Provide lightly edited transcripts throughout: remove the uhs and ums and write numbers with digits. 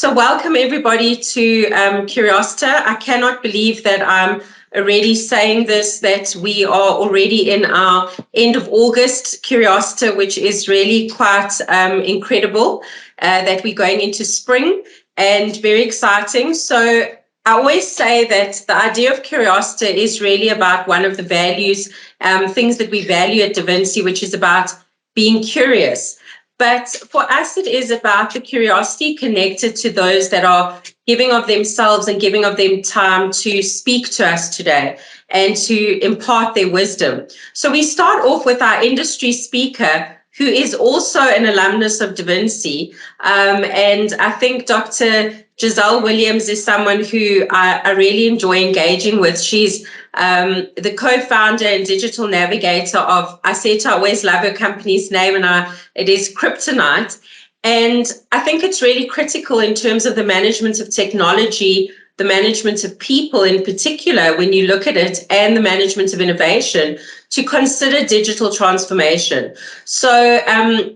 So welcome everybody to Curiosita. I cannot believe that I'm already saying this, that we are already in our end of August Curiosita, which is really quite incredible that we're going into spring and very exciting. So I always say that the idea of Curiosita is really about one of the values, things that we value at Da Vinci, which is about being curious. But for us, it is about the curiosity connected to those that are giving of themselves and giving of them time to speak to us today and to impart their wisdom. So we start off with our industry speaker, who is also an alumnus of Da Vinci. And I think Dr. Gizelle Williams is someone who I really enjoy engaging with. She's the co-founder and digital navigator of, I always love her company's name, and it is Kryptonite. And I think it's really critical in terms of the management of technology, the management of people in particular, when you look at it, and the management of innovation, to consider digital transformation. So,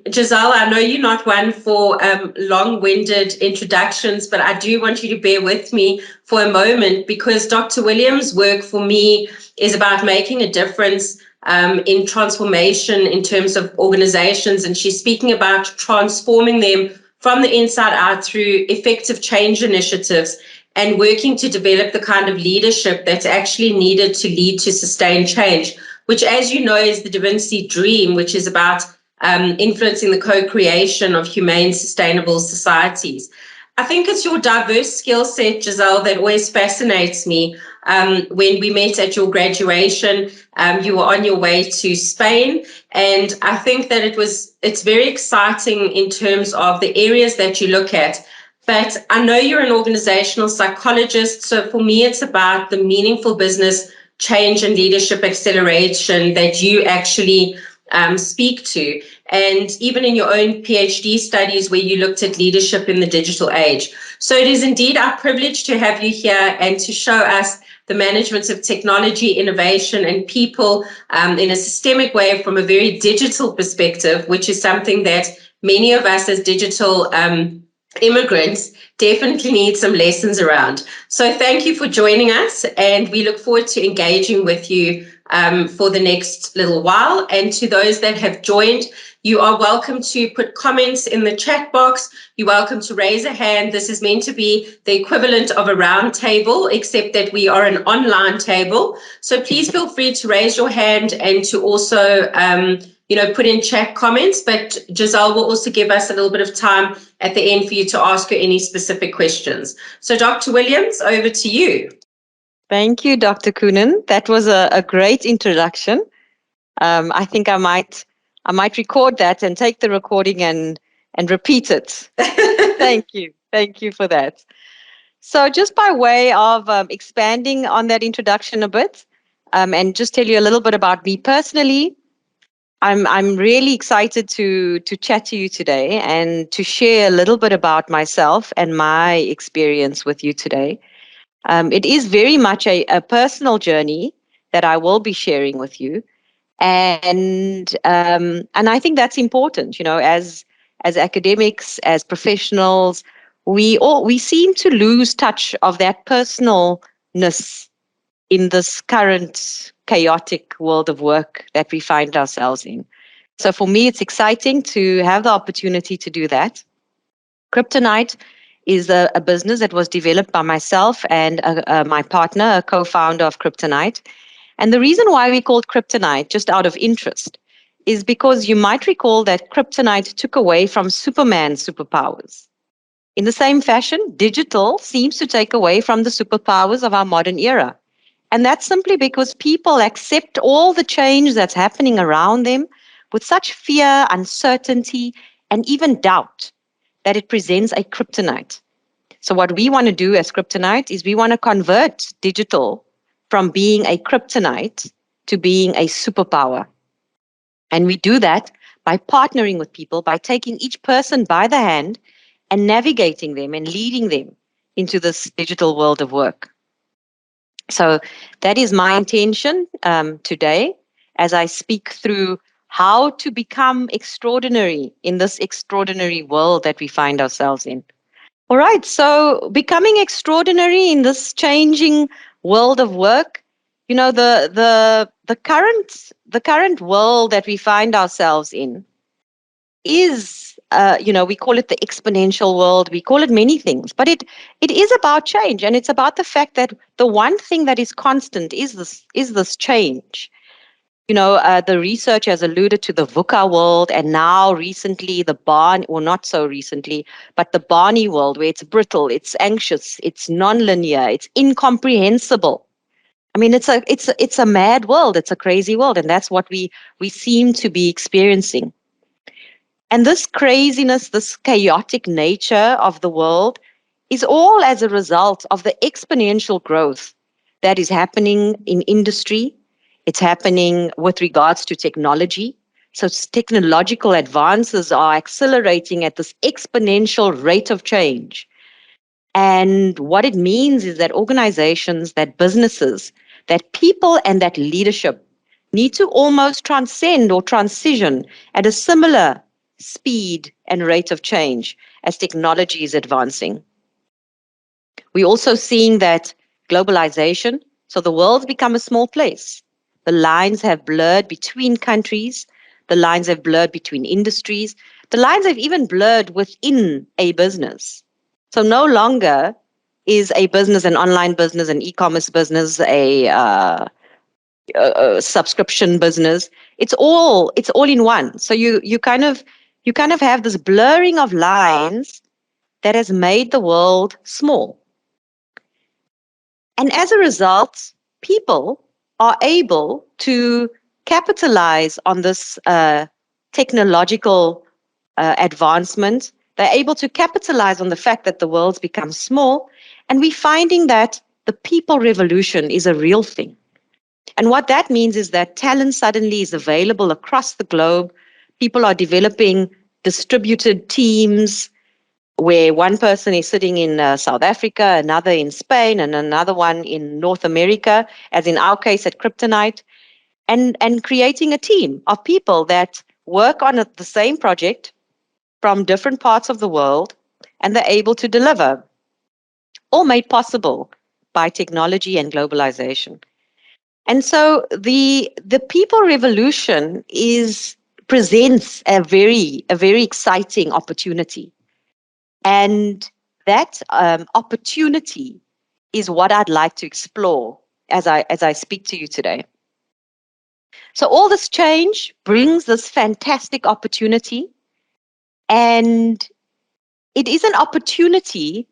Gizelle, I know you're not one for long-winded introductions, but I do want you to bear with me for a moment, because Dr. Williams' work for me is about making a difference in transformation in terms of organizations, and she's speaking about transforming them from the inside out through effective change initiatives and working to develop the kind of leadership that's actually needed to lead to sustained change, which, as you know, is the Da Vinci dream, which is about influencing the co-creation of humane, sustainable societies. I think it's your diverse skill set, Gizelle, that always fascinates me. When we met at your graduation, you were on your way to Spain, and I think that it's very exciting in terms of the areas that you look at. But I know you're an organizational psychologist, so for me, it's about the meaningful business change and leadership acceleration that you actually speak to. And even in your own PhD studies where you looked at leadership in the digital age. So it is indeed our privilege to have you here and to show us the management of technology, innovation, and people in a systemic way from a very digital perspective, which is something that many of us as digital immigrants definitely need some lessons around. So thank you for joining us, and we look forward to engaging with you for the next little while. And to those that have joined, you are welcome to put comments in the chat box. You're welcome to raise a hand. This is meant to be the equivalent of a round table, except that we are an online table. So please feel free to raise your hand and to also put in chat comments, but Gizelle will also give us a little bit of time at the end for you to ask her any specific questions. So Dr. Williams, over to you. Thank you, Dr. Coonan. That was a great introduction. I think I might record that and take the recording and repeat it. Thank you. Thank you for that. So just by way of expanding on that introduction a bit, and just tell you a little bit about me personally, I'm really excited to chat to you today and to share a little bit about myself and my experience with you today. It is very much a personal journey that I will be sharing with you, and I think that's important. As academics, as professionals, we seem to lose touch of that personalness in this current chaotic world of work that we find ourselves in. So for me, it's exciting to have the opportunity to do that. Kryptonite is a business that was developed by myself and my partner, a co-founder of Kryptonite. And the reason why we called Kryptonite, just out of interest, is because you might recall that Kryptonite took away from Superman's superpowers. In the same fashion, digital seems to take away from the superpowers of our modern era. And that's simply because people accept all the change that's happening around them with such fear, uncertainty, and even doubt that it presents a kryptonite. So what we want to do as Kryptonite is we want to convert digital from being a kryptonite to being a superpower. And we do that by partnering with people, by taking each person by the hand and navigating them and leading them into this digital world of work. So that is my intention today as I speak through how to become extraordinary in this extraordinary world that we find ourselves in. All right. So becoming extraordinary in this changing world of work, the current world that we find ourselves in is, we call it the exponential world. We call it many things, but it is about change, and it's about the fact that the one thing that is constant is this change. The research has alluded to the VUCA world, and now recently the Barney, or not so recently, but the Barney world, where it's brittle, it's anxious, it's nonlinear, it's incomprehensible. I mean, it's a mad world, it's a crazy world, and that's what we seem to be experiencing. And this craziness, this chaotic nature of the world is all as a result of the exponential growth that is happening in industry. It's happening with regards to technology. So technological advances are accelerating at this exponential rate of change. And what it means is that organizations, that businesses, that people, and that leadership need to almost transcend or transition at a similar speed and rate of change as technology is advancing. We're also seeing that globalization, so the world's become a small place. The lines have blurred between countries, the lines have blurred between industries, the lines have even blurred within a business. So no longer is a business an online business, an e-commerce business, a subscription business. It's all in one. So you kind of have this blurring of lines that has made the world small. And as a result, people are able to capitalize on this technological advancement. They're able to capitalize on the fact that the world's become small. And we're finding that the people revolution is a real thing. And what that means is that talent suddenly is available across the globe. People are developing distributed teams where one person is sitting in South Africa, another in Spain, and another one in North America, as in our case at Kryptonite, and creating a team of people that work on the same project from different parts of the world, and they're able to deliver, all made possible by technology and globalization. And so the people revolution presents a very exciting opportunity. And that opportunity is what I'd like to explore as I speak to you today. So all this change brings this fantastic opportunity, and it is an opportunity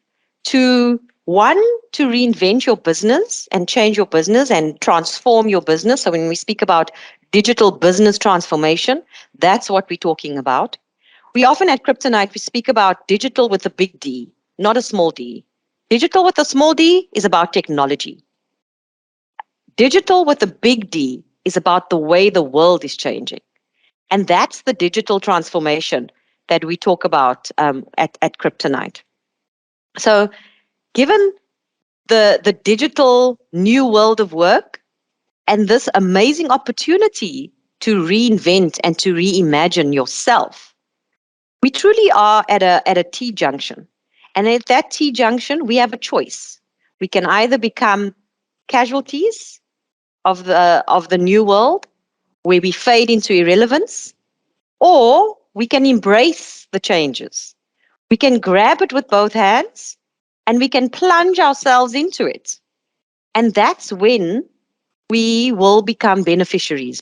to one, to reinvent your business and change your business and transform your business. So when we speak about digital business transformation, that's what we're talking about. We often at Kryptonite, we speak about digital with a big D, not a small d. Digital with a small d is about technology. Digital with a big D is about the way the world is changing. And that's the digital transformation that we talk about at Kryptonite. So given the digital new world of work and this amazing opportunity to reinvent and to reimagine yourself, we truly are at a T junction. And at that T junction, we have a choice. We can either become casualties of the new world, where we fade into irrelevance, or we can embrace the changes. We can grab it with both hands, and we can plunge ourselves into it. And that's when we will become beneficiaries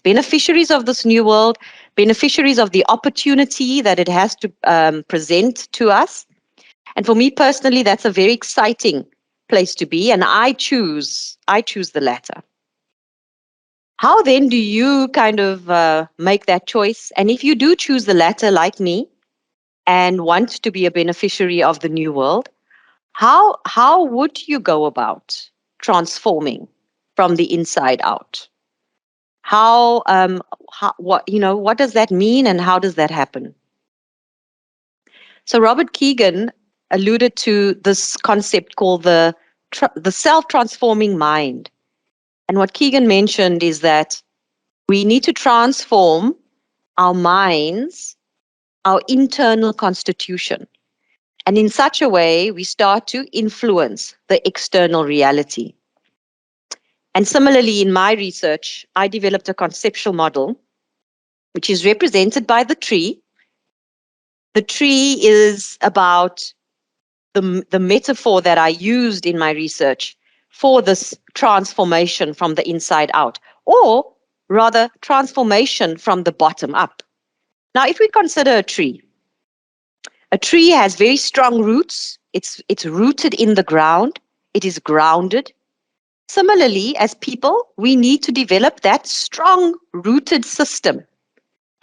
of this new world, beneficiaries of the opportunity that it has to present to us. And for me personally, that's a very exciting place to be. And I choose the latter. How then do you kind of make that choice? And if you do choose the latter, like me, and want to be a beneficiary of the new world, how would you go about transforming from the inside out? What does that mean, and how does that happen? So Robert Keegan alluded to this concept called the self-transforming mind. And what Keegan mentioned is that we need to transform our minds, our internal constitution. And in such a way, we start to influence the external reality. And similarly, in my research, I developed a conceptual model, which is represented by the tree. The tree is about the metaphor that I used in my research for this transformation from the inside out, or rather, transformation from the bottom up. Now, if we consider a tree has very strong roots. It's rooted in the ground. It is grounded. Similarly, as people, we need to develop that strong rooted system.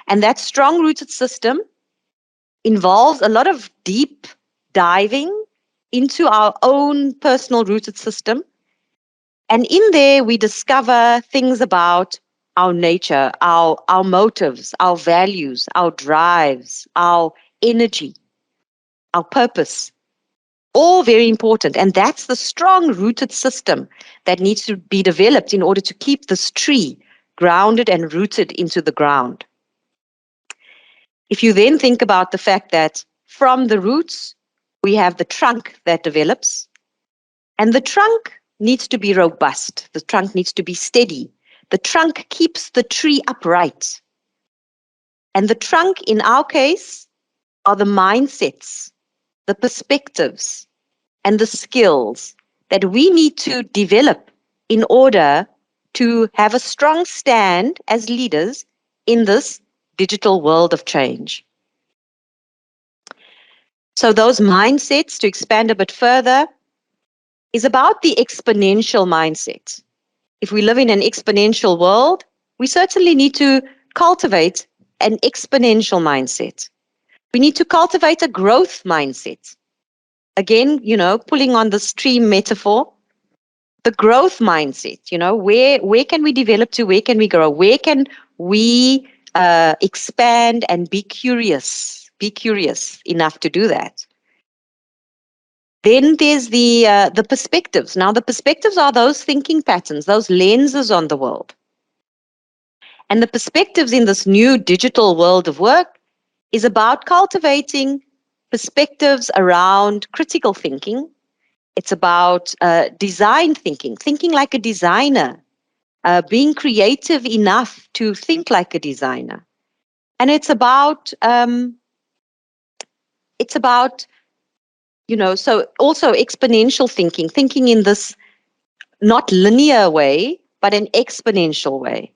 And that strong rooted system involves a lot of deep diving into our own personal rooted system. And in there, we discover things about our nature, our motives, our values, our drives, our energy, our purpose. All very important. And that's the strong rooted system that needs to be developed in order to keep this tree grounded and rooted into the ground. If you then think about the fact that from the roots, we have the trunk that develops, and the trunk needs to be robust. The trunk needs to be steady. The trunk keeps the tree upright. And the trunk, in our case, are the mindsets, the perspectives, and the skills that we need to develop in order to have a strong stand as leaders in this digital world of change. So those mindsets, to expand a bit further, is about the exponential mindset. If we live in an exponential world, we certainly need to cultivate an exponential mindset. We need to cultivate a growth mindset. Again, pulling on the stream metaphor, the growth mindset, where can we develop to, where can we grow, where can we expand and be curious enough to do that. Then there's the perspectives. Now, the perspectives are those thinking patterns, those lenses on the world. And the perspectives in this new digital world of work is about cultivating perspectives around critical thinking. It's about design thinking, thinking like a designer, being creative enough to think like a designer. And it's about so also exponential thinking, thinking in this not linear way, but an exponential way.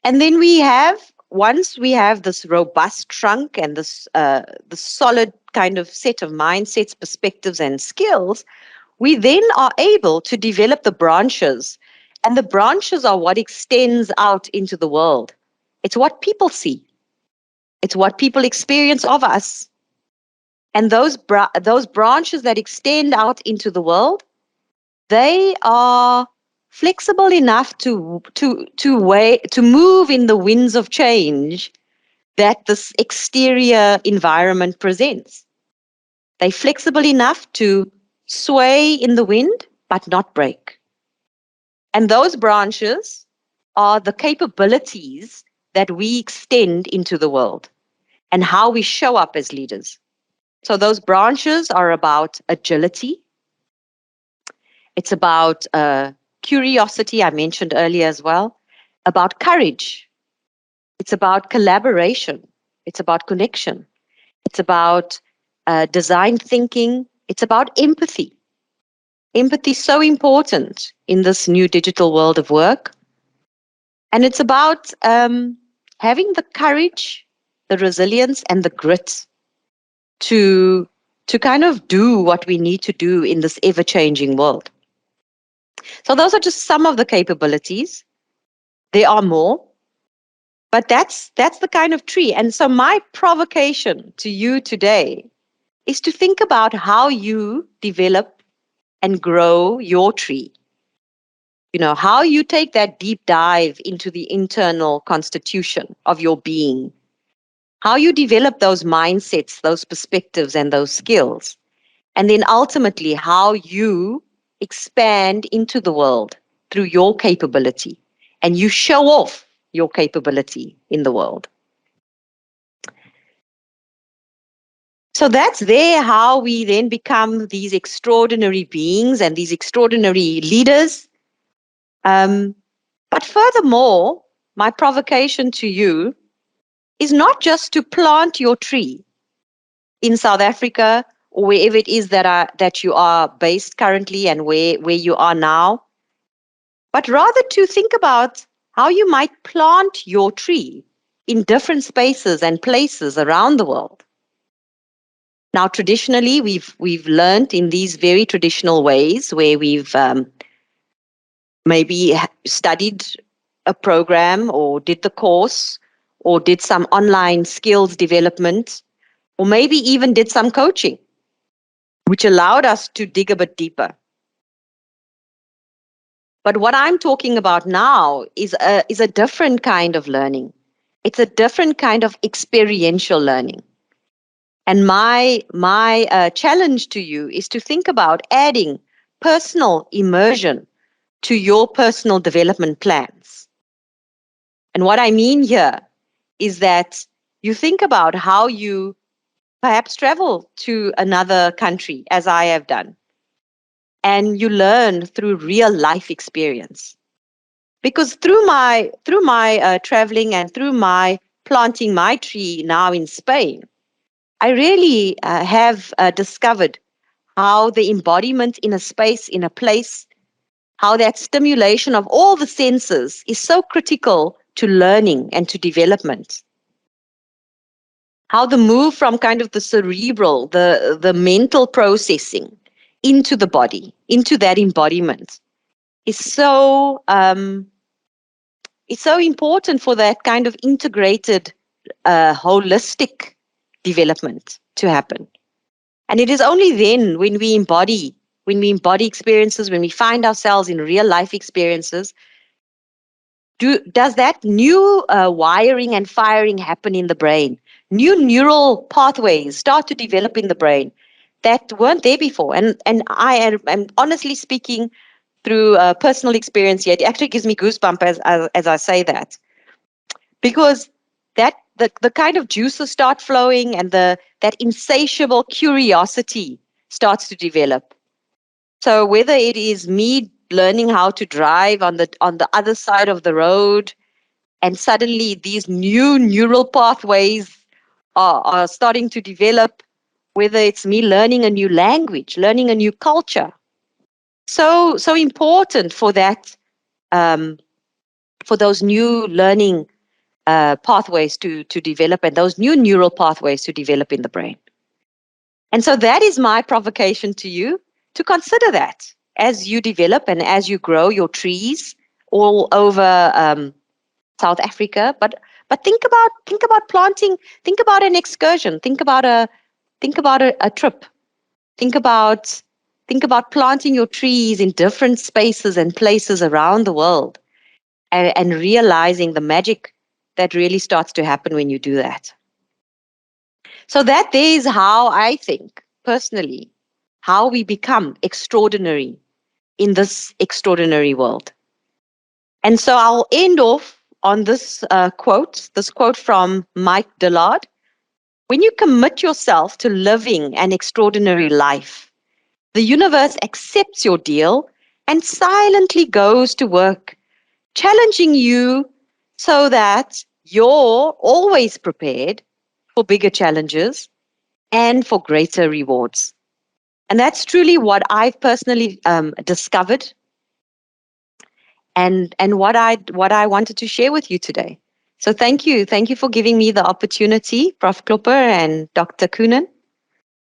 And then once we have this robust trunk and this the solid kind of set of mindsets, perspectives, and skills, we then are able to develop the branches. And the branches are what extends out into the world. It's what people see. It's what people experience of us. And those branches that extend out into the world, they are flexible enough to move in the winds of change that this exterior environment presents. They're flexible enough to sway in the wind, but not break. And those branches are the capabilities that we extend into the world and how we show up as leaders. So those branches are about agility. It's about curiosity, I mentioned earlier as well, about courage. It's about collaboration. It's about connection. It's about design thinking. It's about empathy. Empathy is so important in this new digital world of work. And it's about having the courage, the resilience, and the grit to kind of do what we need to do in this ever-changing world. So those are just some of the capabilities. There are more, but that's the kind of tree. And so my provocation to you today is to think about how you develop and grow your tree. How you take that deep dive into the internal constitution of your being, how you develop those mindsets, those perspectives, and those skills. And then ultimately, how you expand into the world through your capability and you show off your capability in the world. So that's there how we then become these extraordinary beings and these extraordinary leaders. But furthermore, my provocation to you is not just to plant your tree in South Africa or wherever it is that you are based currently and where you are now, but rather to think about how you might plant your tree in different spaces and places around the world. Now, traditionally, we've learned in these very traditional ways where we've maybe studied a program or did the course or did some online skills development or maybe even did some coaching, which allowed us to dig a bit deeper. But what I'm talking about now is a different kind of learning. It's a different kind of experiential learning. And my challenge to you is to think about adding personal immersion to your personal development plans. And what I mean here is that you think about how you perhaps travel to another country, as I have done, and you learn through real life experience. Because through my traveling and through my planting my tree now in Spain, I really have discovered how the embodiment in a space, in a place, how that stimulation of all the senses is so critical to learning and to development. How the move from kind of the cerebral, the mental processing into the body, into that embodiment is it's so important for that kind of integrated, holistic development to happen. And it is only then when we embody experiences, when we find ourselves in real life experiences, does that new wiring and firing happen in the brain? New neural pathways start to develop in the brain that weren't there before. And I'm honestly speaking through personal experience yet. It actually gives me goosebumps as I say that. Because the kind of juices start flowing and that insatiable curiosity starts to develop. So whether it is me learning how to drive on the other side of the road, and suddenly these new neural pathways are starting to develop, whether it's me learning a new language, learning a new culture. So important for that, for those new learning pathways to develop and those new neural pathways to develop in the brain. And so that is my provocation to you, to consider that as you develop and as you grow your trees all over South Africa. But think about planting. Think about an excursion. Think about a trip. Think about planting your trees in different spaces and places around the world, and realizing the magic that really starts to happen when you do that. So that is how I think personally how we become extraordinary in this extraordinary world. And so I'll end off on this quote from Mike Dillard. When you commit yourself to living an extraordinary life, the universe accepts your deal and silently goes to work, challenging you so that you're always prepared for bigger challenges and for greater rewards. And that's truly what I've personally discovered, and what I wanted to share with you today. So thank you for giving me the opportunity, Prof. Klopper and Dr. Koonin.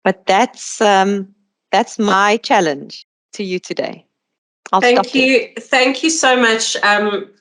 But that's my challenge to you today. I'll stop there. Thank you so much,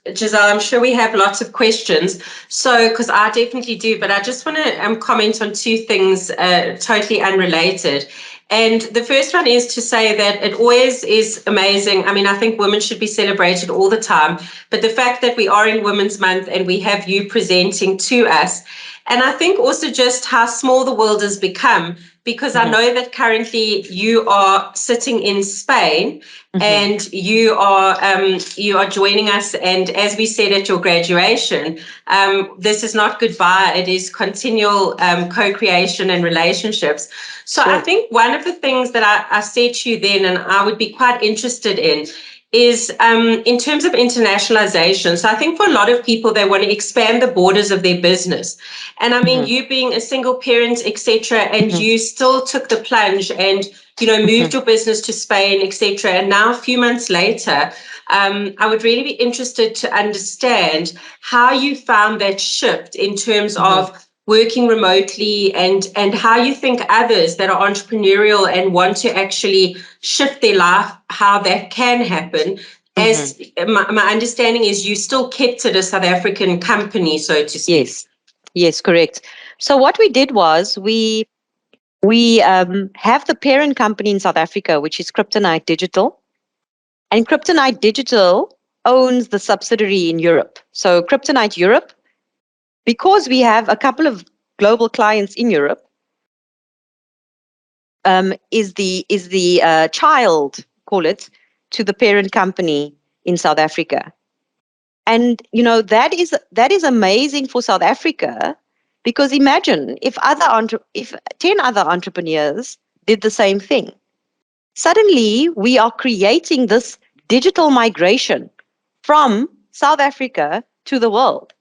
Gizelle. I'm sure we have lots of questions. So, because I definitely do, but I just want to comment on two things totally unrelated. And the first one is to say that it always is amazing. I mean, I think women should be celebrated all the time, but the fact that we are in Women's Month and we have you presenting to us, and I think also just how small the world has become, because I know that currently you are sitting in Spain, and you are joining us. And as we said at your graduation, this is not goodbye; it is continual co-creation and relationships. So I think one of the things that I said to you then, and I would be quite interested in, is in terms of internationalization. So I think for a lot of people, they want to expand the borders of their business. And I mean, you being a single parent, etc., and you still took the plunge and, moved your business to Spain, etc. And now a few months later, I would really be interested to understand how you found that shift in terms of working remotely, and how you think others that are entrepreneurial and want to actually shift their life, how that can happen. As my understanding is, you still kept it a South African company, so to speak. Yes, correct. So what we did was we have the parent company in South Africa, which is Kryptonite Digital, and Kryptonite Digital owns the subsidiary in Europe. So Kryptonite Europe, because we have a couple of global clients in Europe, is the child, call it, to the parent company in South Africa. And that is amazing for South Africa, because imagine if 10 other entrepreneurs did the same thing. Suddenly we are creating this digital migration from South Africa to the world.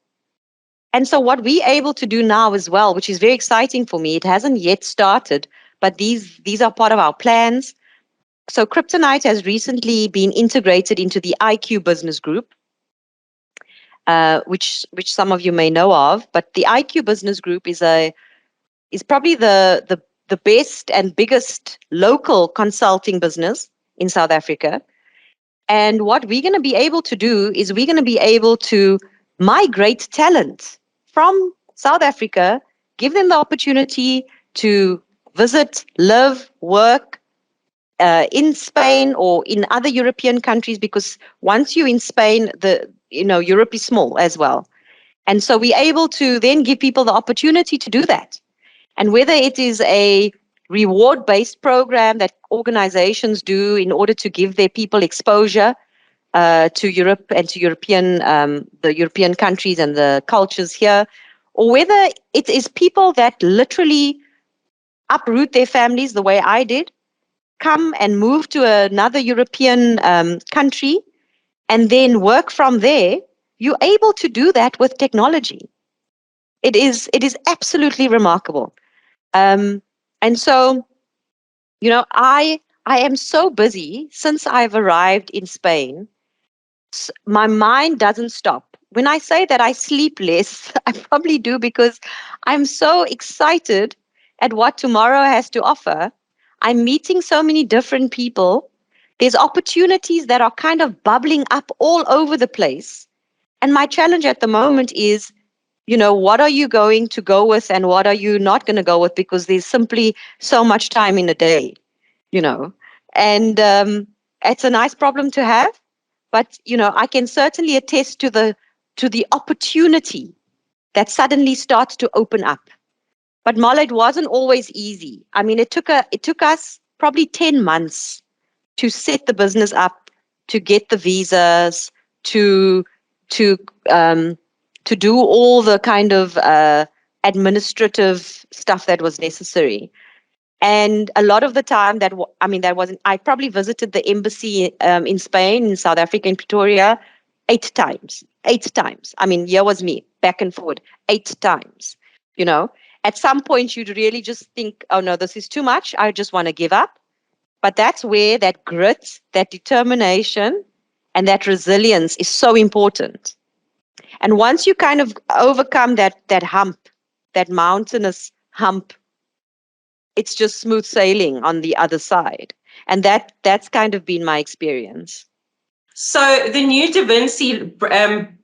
And so what we're able to do now as well, which is very exciting for me, it hasn't yet started, but these are part of our plans. So Kryptonite has recently been integrated into the IQ Business Group, which some of you may know of. But the IQ Business Group is probably the best and biggest local consulting business in South Africa. And what we're going to be able to do is we're going to be able to migrate talent from South Africa, give them the opportunity to visit, live, work in Spain or in other European countries, because once you're in Spain, Europe is small as well. And so we're able to then give people the opportunity to do that. And whether it is a reward-based program that organizations do in order to give their people exposure to Europe and to the European countries and the cultures here, or whether it is people that literally uproot their families the way I did, come and move to another European country, and then work from there, you're able to do that with technology. It is absolutely remarkable. And so, I am so busy since I've arrived in Spain. My mind doesn't stop. When I say that I sleep less, I probably do, because I'm so excited at what tomorrow has to offer. I'm meeting so many different people. There's opportunities that are kind of bubbling up all over the place. And my challenge at the moment is, what are you going to go with and what are you not going to go with? Because there's simply so much time in a day, and it's a nice problem to have. But, I can certainly attest to the opportunity that suddenly starts to open up. But Mala, it wasn't always easy. I mean, it took us probably 10 months to set the business up, to get the visas, to to um, to do all the kind of administrative stuff that was necessary. And a lot of the time that wasn't. I probably visited the embassy in Spain, in South Africa, in Pretoria, 8 times. 8 times. I mean, here was me, back and forward, 8 times. At some point, you'd really just think, oh no, this is too much. I just want to give up. But that's where that grit, that determination, and that resilience is so important. And once you kind of overcome that hump, that mountainous hump, it's just smooth sailing on the other side. And that's kind of been my experience. So the new Da Vinci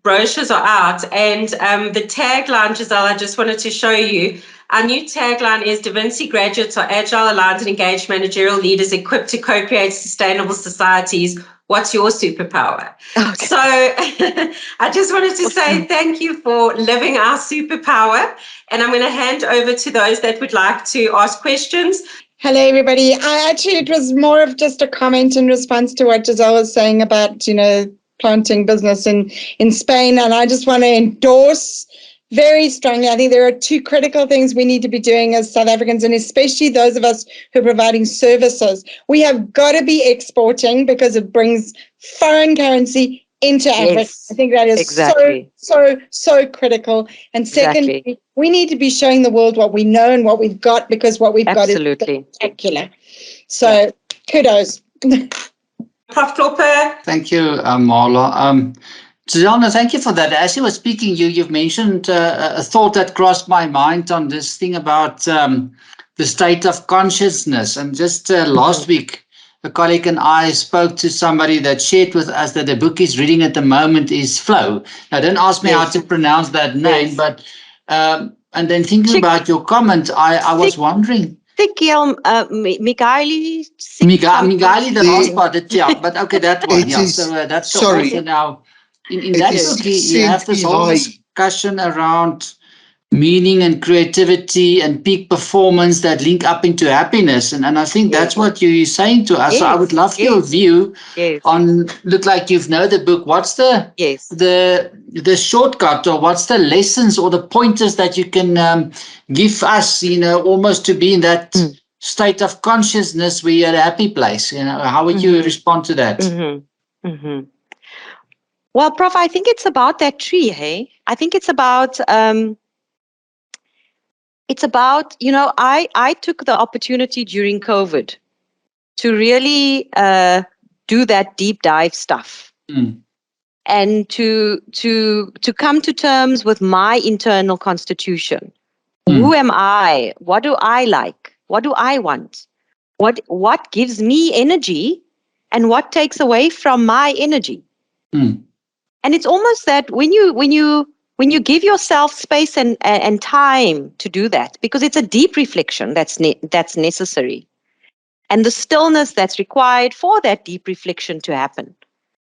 brochures are out, and the tagline, Gizelle, I just wanted to show you. Our new tagline is Da Vinci graduates are agile, aligned, and engaged managerial leaders equipped to co-create sustainable societies, what's your superpower? Okay. So I just wanted to say thank you for living our superpower. And I'm going to hand over to those that would like to ask questions. Hello, everybody. It was more of just a comment in response to what Gizelle was saying about, planting business in Spain. And I just want to endorse very strongly. I think there are two critical things we need to be doing as South Africans, and especially those of us who are providing services. We have got to be exporting because it brings foreign currency into Africa. Yes, I think that is exactly. so critical. And secondly, Exactly. we need to be showing the world what we know and what we've got, because what we've Absolutely. got is spectacular. So kudos. Prof. Klopper. Thank you, Marla. Susanna, thank you for that. As you were speaking, you've mentioned a thought that crossed my mind on this thing about the state of consciousness. And just last week, a colleague and I spoke to somebody that shared with us that the book he's reading at the moment is Flow. Now, don't ask me how to pronounce that name, but and then thinking about your comment, I was wondering. Migali, the last part, but okay, that one, yeah. So that's the author now. In that book, you have this whole discussion around meaning and creativity and peak performance that link up into happiness. And I think that's what you're saying to us. So I would love your view on, look like you've know the book. What's the shortcut, or what's the lessons or the pointers that you can give us, almost to be in that state of consciousness where you're at a happy place? How would you respond to that? Well, Prof, I think it's about that tree, hey? I think it's about I took the opportunity during COVID to really do that deep dive stuff. And to come to terms with my internal constitution. Who am I? What do I like? What do I want? What gives me energy, and what takes away from my energy? And it's almost that when you give yourself space and time to do that, because it's a deep reflection that's necessary, and the stillness that's required for that deep reflection to happen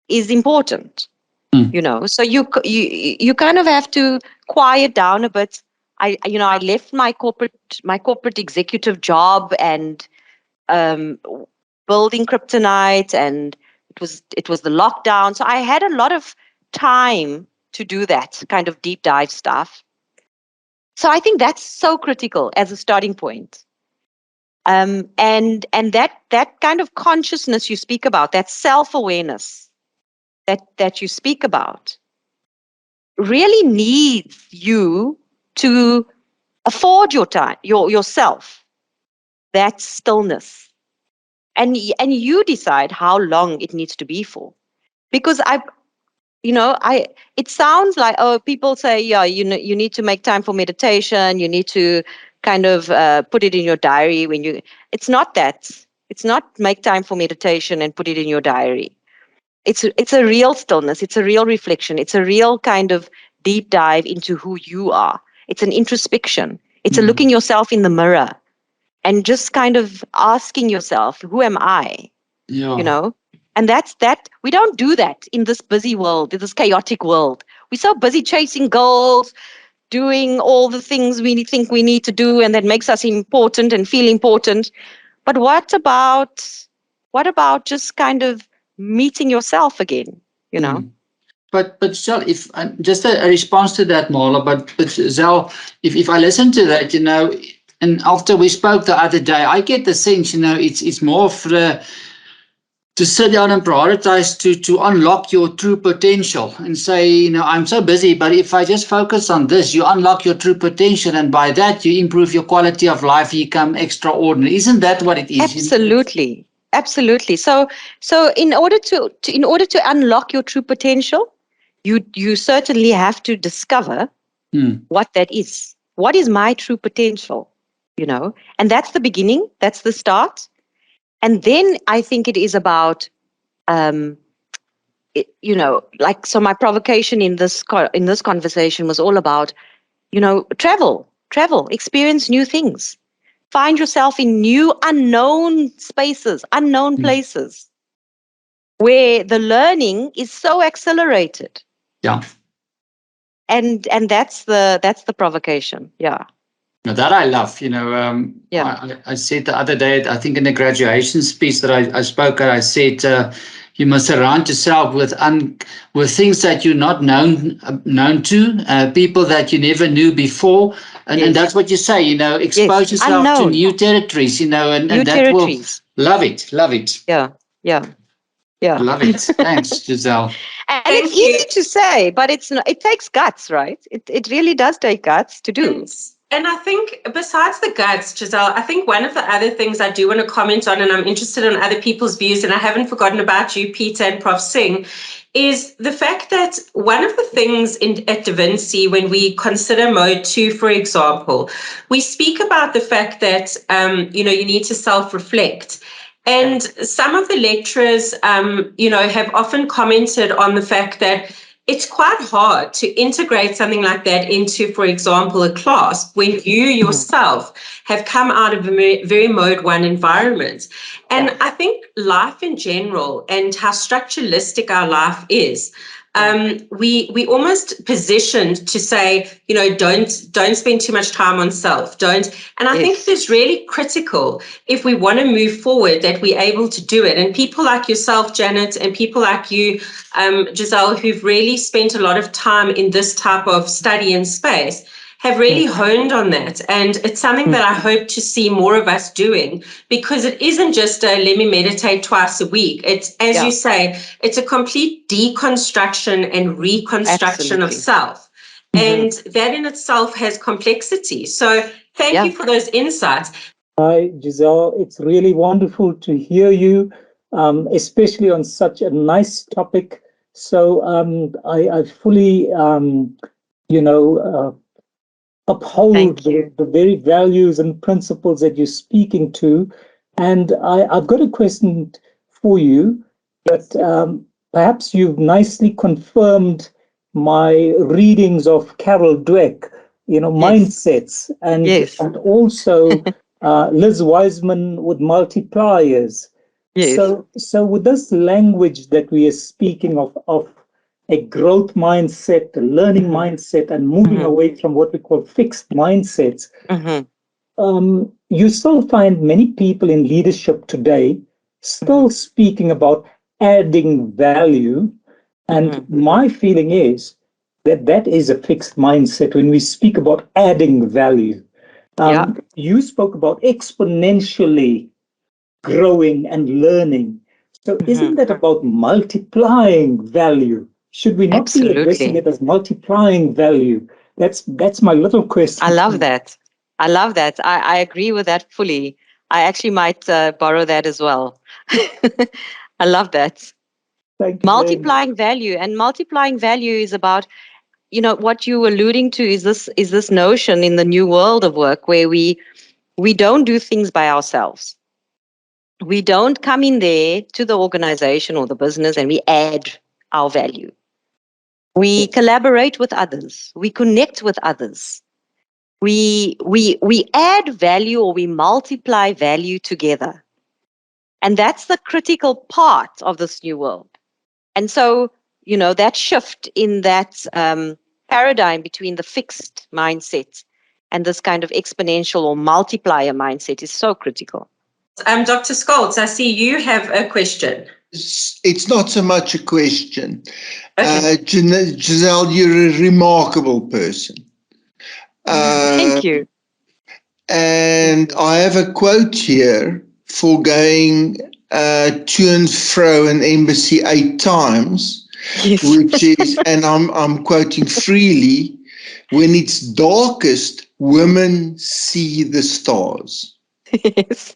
is important. So you kind of have to quiet down a bit. I left my corporate executive job and building kryptonite, and it was the lockdown, so I had a lot of time to do that kind of deep dive stuff. So I think that's so critical as a starting point. And that kind of consciousness you speak about, that self-awareness that you speak about, really needs you to afford your time, yourself, that stillness. And you decide how long it needs to be for. Because it sounds like, people say, you need to make time for meditation. You need to kind of put it in your diary it's not that. It's not make time for meditation and put it in your diary. It's a real stillness. It's a real reflection. It's a real kind of deep dive into who you are. It's an introspection. It's a looking yourself in the mirror and just kind of asking yourself, who am I? And that's that. We don't do that in this busy world, in this chaotic world. We're so busy chasing goals, doing all the things we think we need to do, and that makes us important and feel important. But what about just kind of meeting yourself again, But Giselle, if just a response to that, Marla, but Giselle, if I listen to that, and after we spoke the other day, I get the sense, it's more of to sit down and prioritize to unlock your true potential and say, I'm so busy, but if I just focus on this, you unlock your true potential, and by that you improve your quality of life, you become extraordinary. Isn't that what it is? Absolutely. Absolutely. So in order to unlock your true potential, you certainly have to discover what that is. What is my true potential? And that's the beginning, that's the start. And then I think it is about so my provocation in this conversation was all about, travel, experience new things, find yourself in new unknown spaces, unknown places. where the learning is so accelerated. Yeah. And that's the provocation. Yeah. Now that I love, Yeah. I said the other day, I think in the graduation speech that I spoke at, I said, you must surround yourself with things that you're not known to, people that you never knew before. And that's what you say, expose yourself to Unknown. new territories, and New that territories. will love it. Yeah. Love it. Thanks, Gizelle. And Thank it's you. easy to say, but it takes guts, right? It really does take guts to do. And I think besides the guts, Gizelle, I think one of the other things I do want to comment on, and I'm interested in other people's views, and I haven't forgotten about you, Peter and Prof. Singh, is the fact that one of the things at Da Vinci, when we consider mode 2, for example, we speak about the fact that, you need to self-reflect. And some of the lecturers, have often commented on the fact that it's quite hard to integrate something like that into, for example, a class when you yourself have come out of a very mode 1 environment. And I think life in general and how structuralistic our life is, we almost positioned to say, don't spend too much time on self. Don't. And I think it's really critical if we want to move forward that we're able to do it. And people like yourself, Janet, and people like you, Gizelle, who've really spent a lot of time in this type of study and space, have really honed on that. And it's something that I hope to see more of us doing, because it isn't just a let me meditate twice a week. It's, as you say, it's a complete deconstruction and reconstruction of self. And that in itself has complexity. So thank you for those insights. Hi, Gizelle. It's really wonderful to hear you, especially on such a nice topic. So I fully, uphold the very values and principles that you're speaking to. And I've got a question for you, but perhaps you've nicely confirmed my readings of Carol Dweck, mindsets, and also Liz Wiseman with multipliers. So with this language that we are speaking of a growth mindset, a learning mindset, and moving away from what we call fixed mindsets, you still find many people in leadership today still speaking about adding value. And my feeling is that that is a fixed mindset when we speak about adding value. You spoke about exponentially growing and learning. So isn't that about multiplying value? Should we not be addressing it as multiplying value? That's my little question. I love that. I agree with that fully. I actually might borrow that as well. I love that. Thank you. Multiplying value, and multiplying value is about, what you were alluding to is this notion in the new world of work where we don't do things by ourselves. We don't come in there to the organization or the business and we add our value. We collaborate with others. We connect with others. We add value, or we multiply value together. And that's the critical part of this new world. And so, that shift in that paradigm between the fixed mindset and this kind of exponential or multiplier mindset is so critical. Dr. Scholz, I see you have a question. It's not so much a question. Okay. Gizelle, you're a remarkable person. Thank you. And I have a quote here for going to and fro an embassy 8 times, which is, and I'm quoting freely, when it's darkest, women see the stars. Yes.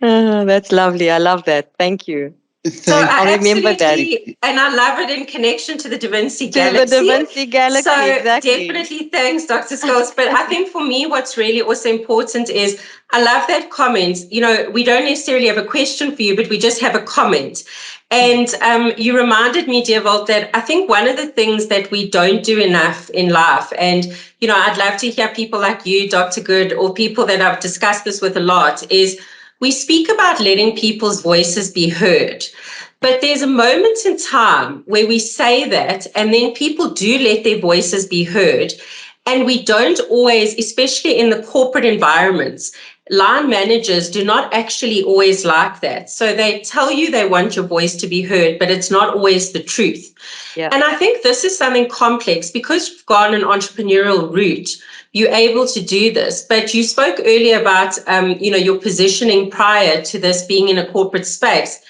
That's lovely. I love that. Thank you. So I remember that. And I love it in connection to the Da Vinci To Galaxy. the Da Vinci Galaxy, so exactly. Definitely thanks, Dr. Scholz. But I think for me, what's really also important is I love that comment. We don't necessarily have a question for you, but we just have a comment. And you reminded me, dear Volt, that I think one of the things that we don't do enough in life, and, I'd love to hear people like you, Dr. Good, or people that I've discussed this with a lot, is we speak about letting people's voices be heard. But there's a moment in time where we say that, and then people do let their voices be heard. And we don't always, especially in the corporate environments, line managers do not actually always like that. So they tell you they want your voice to be heard, but it's not always the truth. Yeah. And I think this is something complex because you've gone an entrepreneurial route. You're able to do this, but you spoke earlier about, your positioning prior to this being in a corporate space.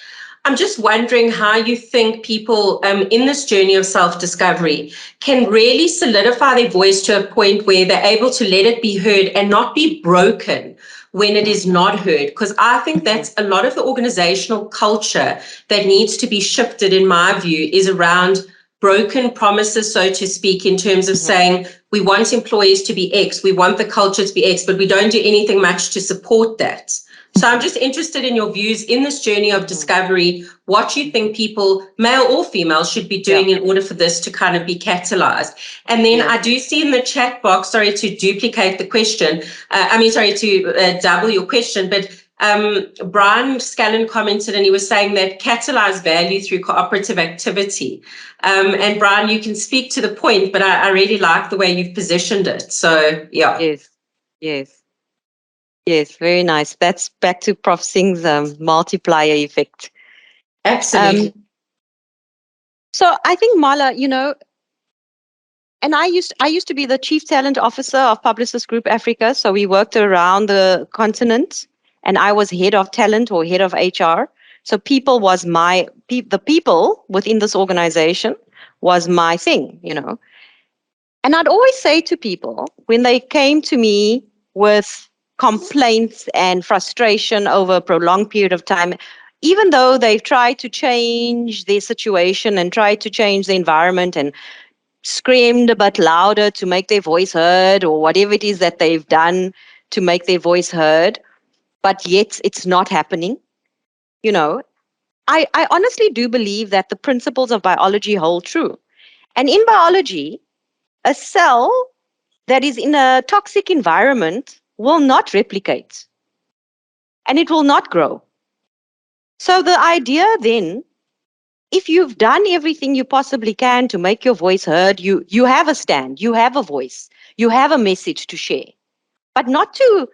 I'm just wondering how you think people in this journey of self-discovery can really solidify their voice to a point where they're able to let it be heard and not be broken when it is not heard. Because I think that's a lot of the organizational culture that needs to be shifted, in my view, is around broken promises, so to speak, in terms of saying we want employees to be X, we want the culture to be X, but we don't do anything much to support that. So I'm just interested in your views in this journey of discovery, what you think people, male or female, should be doing in order for this to kind of be catalyzed. And then I do see in the chat box, sorry to duplicate the question, to double your question, but Brian Scallon commented and he was saying that catalyze value through cooperative activity. And Brian, you can speak to the point, but I really like the way you've positioned it. So, yeah. Yes, very nice. That's back to Prof. Singh's multiplier effect. Absolutely. So I think, Mala, and I used to be the chief talent officer of Publicis Group Africa. So we worked around the continent, and I was head of talent or head of HR. So people was the people within this organization was my thing, And I'd always say to people when they came to me with complaints and frustration over a prolonged period of time, even though they've tried to change their situation and tried to change the environment and screamed a bit louder to make their voice heard or whatever it is that they've done to make their voice heard, but yet it's not happening. I honestly do believe that the principles of biology hold true. And in biology, a cell that is in a toxic environment will not replicate and it will not grow. So the idea then, if you've done everything you possibly can to make your voice heard, you have a stand, you have a voice, you have a message to share, but not to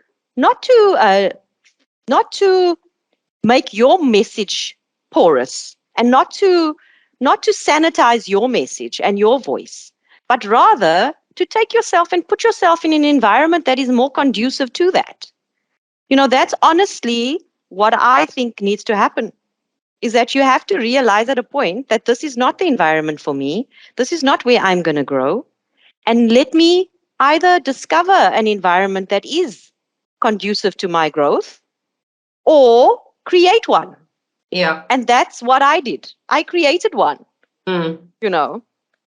make your message porous and not to sanitize your message and your voice, but rather to take yourself and put yourself in an environment that is more conducive to that. That's honestly what I think needs to happen, is that you have to realize at a point that this is not the environment for me. This is not where I'm going to grow. And let me either discover an environment that is conducive to my growth or create one. Yeah. And that's what I did. I created one,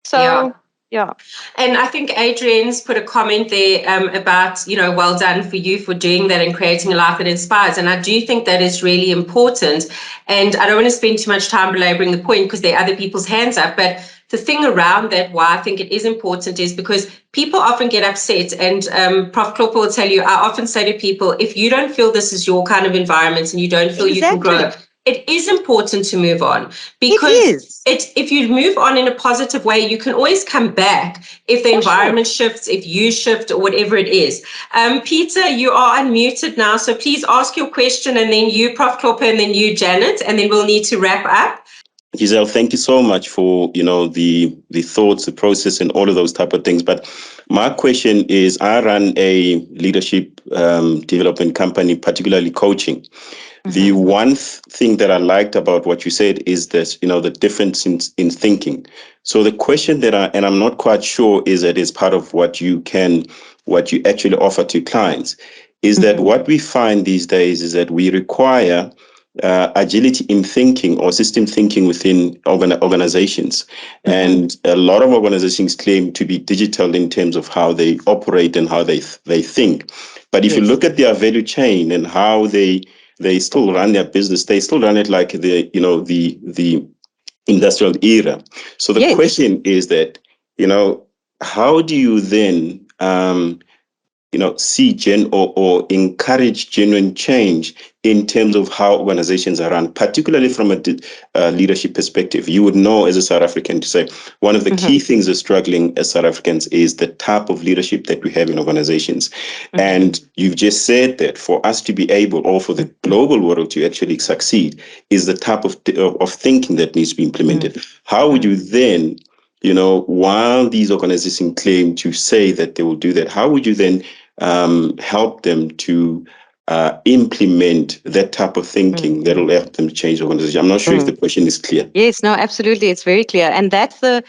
So, yeah. And I think Adrienne's put a comment there about, well done for you for doing that and creating a life that inspires. And I do think that is really important. And I don't want to spend too much time belaboring the point because there are other people's hands up. But the thing around that, why I think it is important, is because people often get upset. And Prof. Klopper will tell you, I often say to people, if you don't feel this is your kind of environment and you don't feel you can grow, it is important to move on, because if you move on in a positive way, you can always come back if the environment shifts, if you shift, or whatever it is. Peter, you are unmuted now, so please ask your question, and then you, Prof. Klopper, and then you, Janet, and then we'll need to wrap up. Gizelle, thank you so much for the thoughts, the process, and all of those type of things. But my question is, I run a leadership development company, particularly coaching. The one thing that I liked about what you said is that, the difference in thinking. So the question that I'm not quite sure is that is part of what you actually offer to clients, is that what we find these days is that we require agility in thinking or system thinking within organizations. And a lot of organizations claim to be digital in terms of how they operate and how they think. But if you look at their value chain and how they still run their business, they still run it like the industrial era. So the question is that, how do you then see or encourage genuine change in terms of how organizations are run, particularly from a leadership perspective. You would know as a South African to say one of the key things that's struggling as South Africans is the type of leadership that we have in organizations. And you've just said that for us to be able, or for the global world to actually succeed, is the type of thinking that needs to be implemented. How would you then, while these organizations claim to say that they will do that, how would you then help them to implement that type of thinking that will help them change the organization? I'm not sure if the question is clear. Yes, no, absolutely. It's very clear. And that's the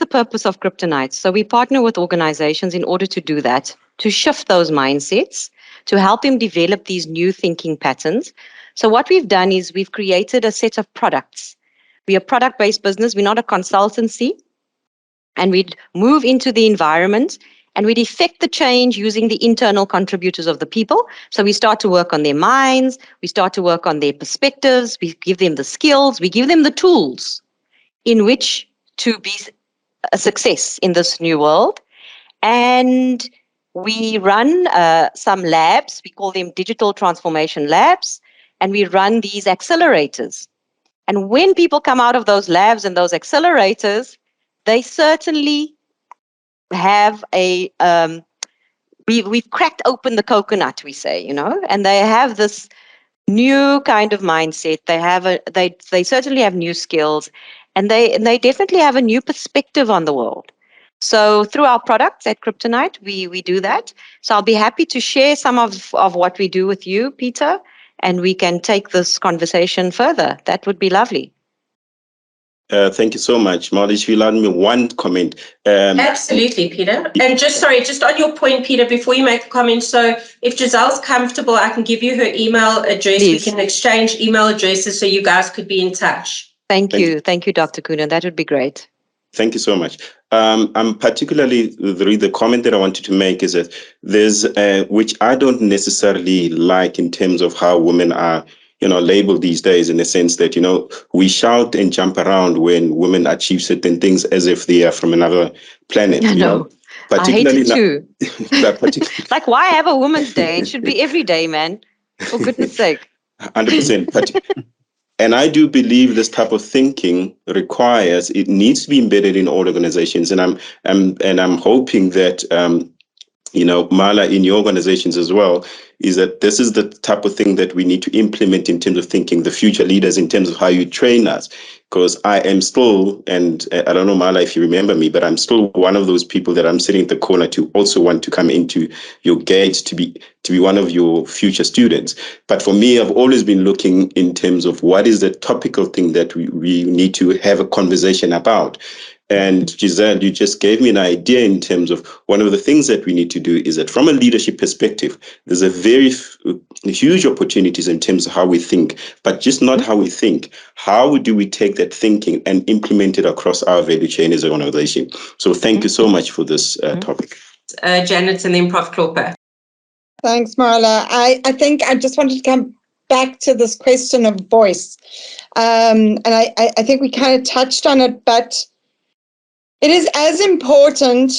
purpose of Kryptonite. So we partner with organizations in order to do that, to shift those mindsets, to help them develop these new thinking patterns. So what we've done is we've created a set of products. We're a product-based business. We're not a consultancy. And we'd move into the environment and we'd effect the change using the internal contributors of the people. So we start to work on their minds, we start to work on their perspectives, we give them the skills, we give them the tools in which to be a success in this new world. And we run some labs, we call them digital transformation labs, and we run these accelerators. And when people come out of those labs and those accelerators, they certainly have we've cracked open the coconut, we say, and they have this new kind of mindset. They certainly have new skills, and they definitely have a new perspective on the world. So through our products at Kryptonite, we do that. So I'll be happy to share some of what we do with you, Peter, and we can take this conversation further. That would be lovely. Thank you so much, Molly. If you allow me one comment. Absolutely, Peter. And just on your point, Peter, before you make a comment, so if Gizelle's comfortable, I can give you her email address. Please. We can exchange email addresses so you guys could be in touch. Thank you. Thank you, Dr. Coonan. That would be great. Thank you so much. I'm particularly, the comment that I wanted to make is that there's, which I don't necessarily like in terms of how women are, labeled these days, in the sense that, we shout and jump around when women achieve certain things as if they are from another planet. I know. I hate it too. Like, why have a Women's Day? It should be every day, man. For goodness sake. 100%. And I do believe this type of thinking it needs to be embedded in all organizations. And I'm hoping that, Mala, in your organizations as well, is that this is the type of thing that we need to implement in terms of thinking, the future leaders, in terms of how you train us. Because I am still, and I don't know, Mala, if you remember me, but I'm still one of those people that I'm sitting in the corner to also want to come into your gates to be one of your future students. But for me, I've always been looking in terms of what is the topical thing that we need to have a conversation about. And Gizelle, you just gave me an idea in terms of one of the things that we need to do is that from a leadership perspective, there's a very huge opportunities in terms of how we think, but just not how we think. How do we take that thinking and implement it across our value chain as an organization? So thank you so much for this topic. Janet and then Prof. Klopper. Thanks, Marla. I think I just wanted to come back to this question of voice. And I think we kind of touched on it, but it is as important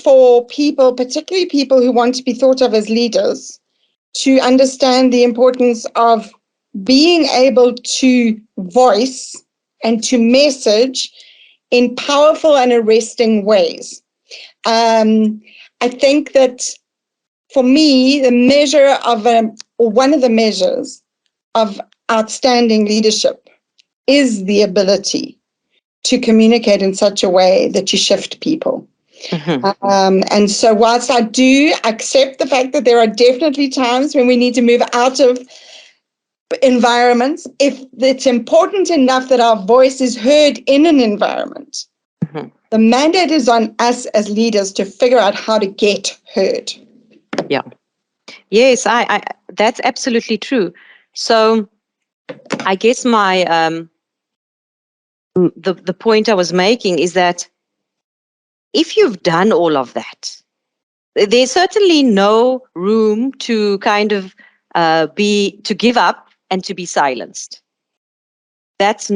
for people, particularly people who want to be thought of as leaders, to understand the importance of being able to voice and to message in powerful and arresting ways. I think that for me, the measure of one of the measures of outstanding leadership is the ability to communicate in such a way that you shift people. And so whilst I do accept the fact that there are definitely times when we need to move out of environments, if it's important enough that our voice is heard in an environment, the mandate is on us as leaders to figure out how to get heard. Yeah. Yes, I that's absolutely true. So I guess my the point I was making is that if you've done all of that, there's certainly no room to kind of to give up and to be silenced. That is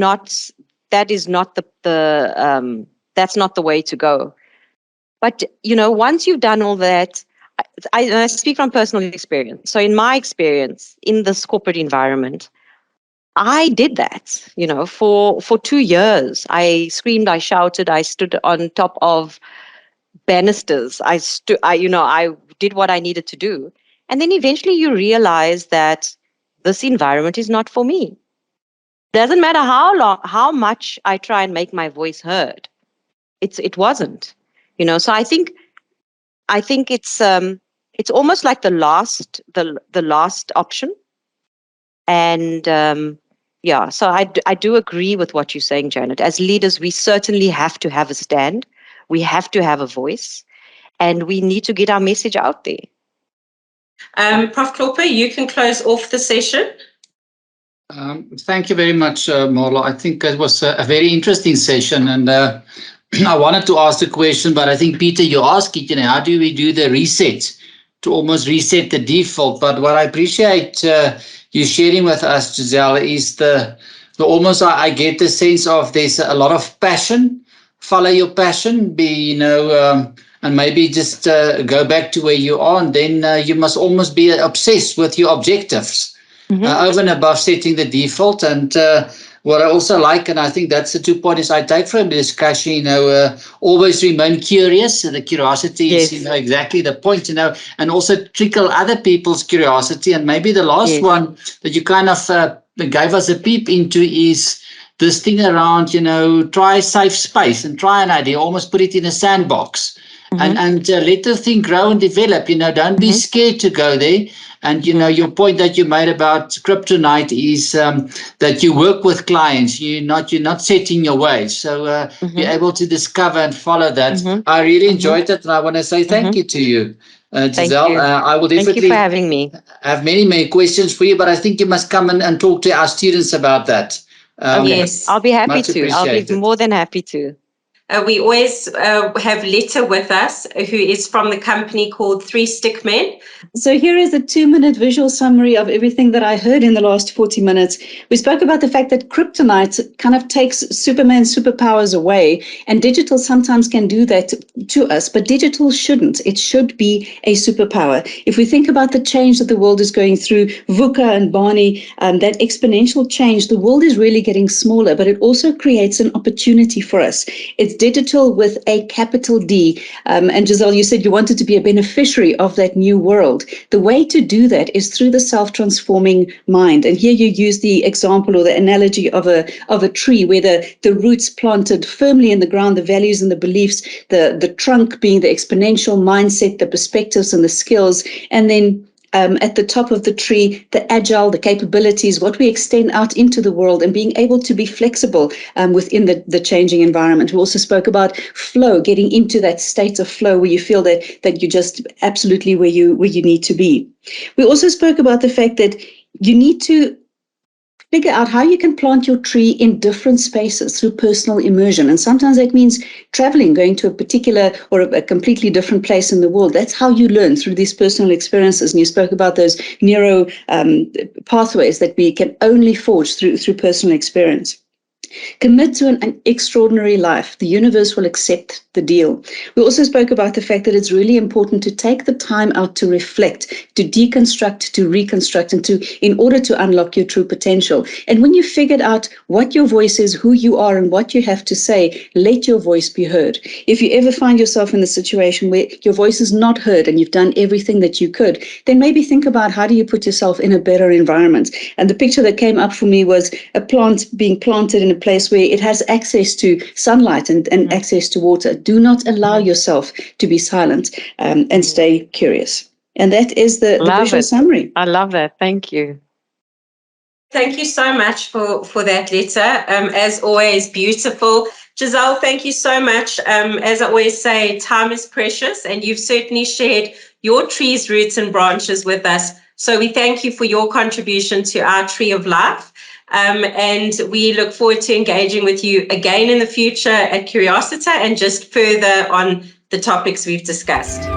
not the way to go. But once you've done all that, I speak from personal experience. So in my experience in this corporate environment, I did that, for 2 years. I screamed, I shouted, I stood on top of banisters. I did what I needed to do. And then eventually you realize that this environment is not for me. Doesn't matter how much I try and make my voice heard. It wasn't, so I think it's almost like the last option. And so I do agree with what you're saying, Janet. As leaders, we certainly have to have a stand. We have to have a voice, and we need to get our message out there. Prof. Klopper, you can close off the session. Thank you very much, Marla. I think it was a very interesting session, and I wanted to ask the question, but I think, Peter, you asked it, how do we do the reset to almost reset the default? But what I appreciate you sharing with us, Gizelle, is the almost, I get the sense of there's a lot of passion. Follow your passion, and maybe just go back to where you are, and then you must almost be obsessed with your objectives. Over and above setting the default. And what I also like, and I think that's the 2 points I take from the discussion, always remain curious. The curiosity is, exactly the point, and also trickle other people's curiosity. And maybe the last one that you kind of gave us a peep into is this thing around, try safe space and try an idea, almost put it in a sandbox. And let the thing grow and develop. Don't be scared to go there. And, your point that you made about kryptonite is that you work with clients. You're not set in your ways. So you're able to discover and follow that. I really enjoyed it. And I want to say thank you to you, Gizelle. I will definitely thank you for having me. Have many, many questions for you, but I think you must come and talk to our students about that. Yes, I'll be happy to. I'll be more than happy to. We always have Letta with us, who is from the company called Three Stick Men. So here is a 2-minute visual summary of everything that I heard in the last 40 minutes. We spoke about the fact that kryptonite kind of takes Superman's superpowers away, and digital sometimes can do that to us, but digital shouldn't. It should be a superpower. If we think about the change that the world is going through, VUCA and Barney, that exponential change, the world is really getting smaller, but it also creates an opportunity for us. It's digital with a capital D. And Gizelle, you said you wanted to be a beneficiary of that new world. The way to do that is through the self-transforming mind. And here you use the example or the analogy of a tree where the roots planted firmly in the ground, the values and the beliefs, the trunk being the exponential mindset, the perspectives and the skills, and then at the top of the tree, the agile, the capabilities, what we extend out into the world and being able to be flexible within the changing environment. We also spoke about flow, getting into that state of flow where you feel that you're just absolutely where you need to be. We also spoke about the fact that you need to figure out how you can plant your tree in different spaces through personal immersion. And sometimes that means traveling, going to a particular or a completely different place in the world. That's how you learn, through these personal experiences. And you spoke about those neuro pathways that we can only forge through personal experience. Commit to an extraordinary life. The universe will accept the deal. We also spoke about the fact that it's really important to take the time out to reflect, to deconstruct, to reconstruct, and in order to unlock your true potential. And when you figured out what your voice is, who you are, and what you have to say, let your voice be heard. If you ever find yourself in the situation where your voice is not heard and you've done everything that you could, then maybe think about how do you put yourself in a better environment. And the picture that came up for me was a plant being planted in a place where it has access to sunlight and access to water. Do not allow yourself to be silent and stay curious. And that is the visual summary. I love that. Thank you. Thank you so much for that, Letta. As always, beautiful. Gizelle, thank you so much. As I always say, time is precious, and you've certainly shared your tree's roots and branches with us. So we thank you for your contribution to our Tree of Life. And we look forward to engaging with you again in the future at Curiosita and just further on the topics we've discussed.